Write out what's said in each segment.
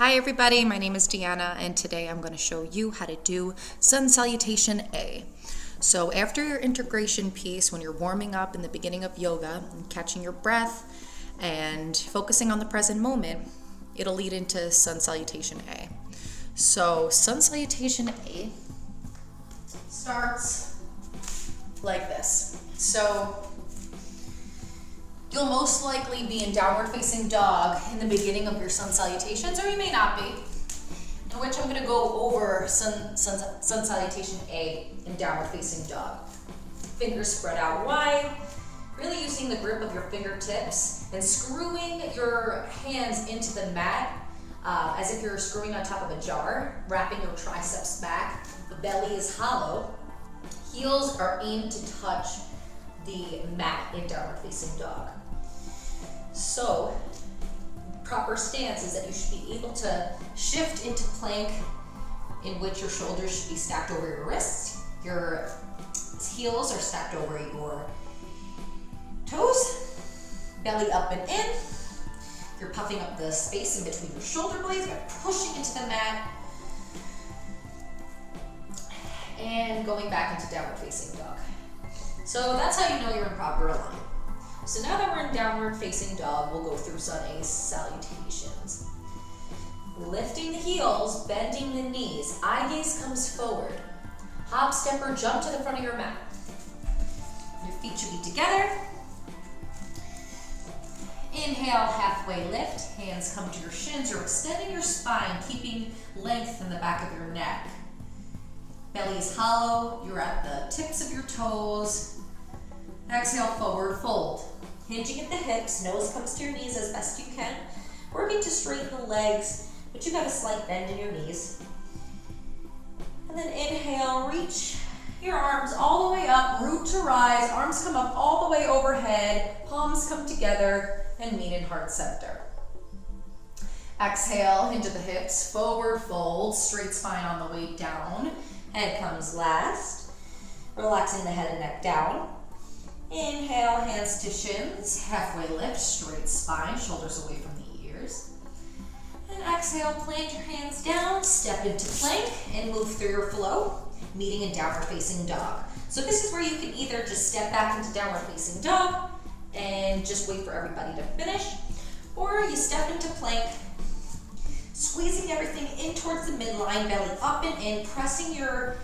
Hi everybody, my name is Deanna and today I'm going to show you how to do Sun Salutation A. So after your integration piece, when you're warming up in the beginning of yoga and catching your breath and focusing on the present moment, it'll lead into Sun Salutation A. So Sun Salutation A starts like this. So you'll most likely be in downward facing dog in the beginning of your sun salutations, or you may not be, in which I'm going to go over sun salutation A in downward facing dog. Fingers spread out wide, really using the grip of your fingertips and screwing your hands into the mat as if you're screwing on top of a jar, wrapping your triceps back. The belly is hollow. Heels are aimed to touch the mat in downward facing dog. So, proper stance is that you should be able to shift into plank, in which your shoulders should be stacked over your wrists, your heels are stacked over your toes, belly up and in. You're puffing up the space in between your shoulder blades by pushing into the mat and going back into downward facing dog. So that's how you know you're in proper alignment. So now that we're in downward facing dog, we'll go through Sun A salutations. Lifting the heels, bending the knees, eye gaze comes forward. Hop, step, or jump to the front of your mat. Your feet should be together. Inhale, halfway lift, hands come to your shins. You're extending your spine, keeping length in the back of your neck. Belly is hollow, you're at the tips of your toes. Exhale, forward fold. Hinging at the hips, nose comes to your knees as best you can. Working to straighten the legs, but you have a slight bend in your knees. And then inhale, reach your arms all the way up, root to rise, arms come up all the way overhead, palms come together, and meet in heart center. Exhale, hinge at the hips, forward fold, straight spine on the way down. Head comes last, relaxing the head and neck down. Inhale, hands to shins, halfway lift, straight spine, shoulders away from the ears. And exhale, plant your hands down, step into plank, and move through your flow, meeting in downward facing dog. So this is where you can either just step back into downward facing dog and just wait for everybody to finish, or you step into plank, squeezing everything in towards the midline, belly up and in, pressing your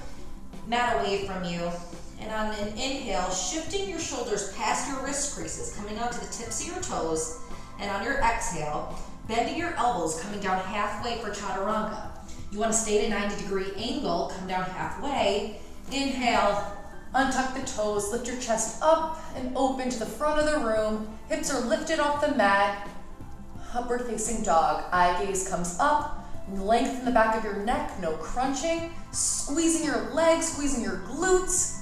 mat away from you. And on an inhale, shifting your shoulders past your wrist creases, coming out to the tips of your toes. And on your exhale, bending your elbows, coming down halfway for chaturanga. You want to stay at a 90-degree angle, come down halfway. Inhale, untuck the toes, lift your chest up and open to the front of the room. Hips are lifted off the mat. Upward facing dog, eye gaze comes up, length in the back of your neck, no crunching, squeezing your legs, squeezing your glutes,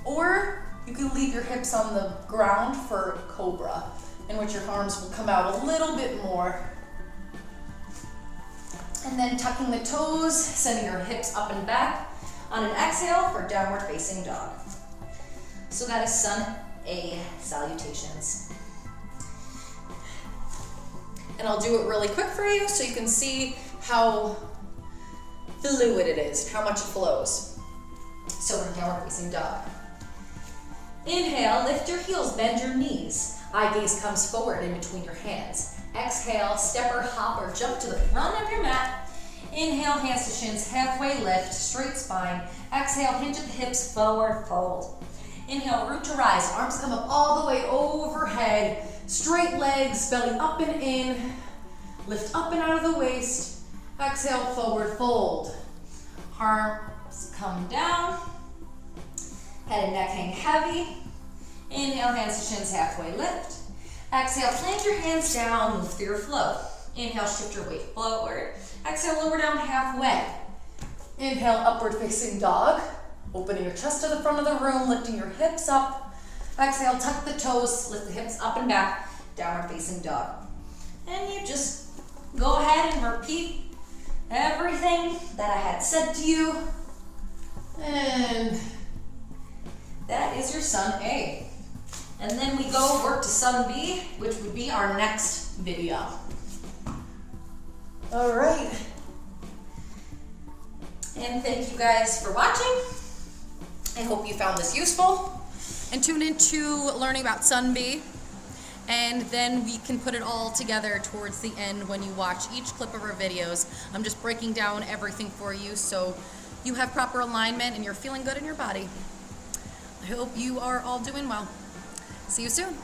or you can leave your hips on the ground for cobra, in which your arms will come out a little bit more. And then tucking the toes, sending your hips up and back on an exhale for downward facing dog. So that is Sun A salutations. And I'll do it really quick for you so you can see how fluid it is, how much it flows. So we're in downward facing dog. Inhale, lift your heels, bend your knees. Eye gaze comes forward in between your hands. Exhale, step or hop or jump to the front of your mat. Inhale, hands to shins, halfway lift, straight spine. Exhale, hinge at the hips, forward fold. Inhale, root to rise, arms come up all the way overhead. Straight legs, belly up and in. Lift up and out of the waist. Exhale, forward fold. Arms come down. Head and neck hang heavy. Inhale, hands to shins, halfway lift. Exhale, plant your hands down, move through your flow. Inhale, shift your weight forward. Exhale, lower down halfway. Inhale, upward facing dog. Opening your chest to the front of the room, lifting your hips up. Exhale, tuck the toes, lift the hips up and back, downward facing dog. And you just go ahead and repeat everything that I had said to you. And that is your Sun A. And then we go work to Sun B, which would be our next video. All right. And thank you guys for watching. I hope you found this useful. And tune into learning about Sun B. And then we can put it all together towards the end when you watch each clip of our videos. I'm just breaking down everything for you so you have proper alignment and you're feeling good in your body. I hope you are all doing well. See you soon.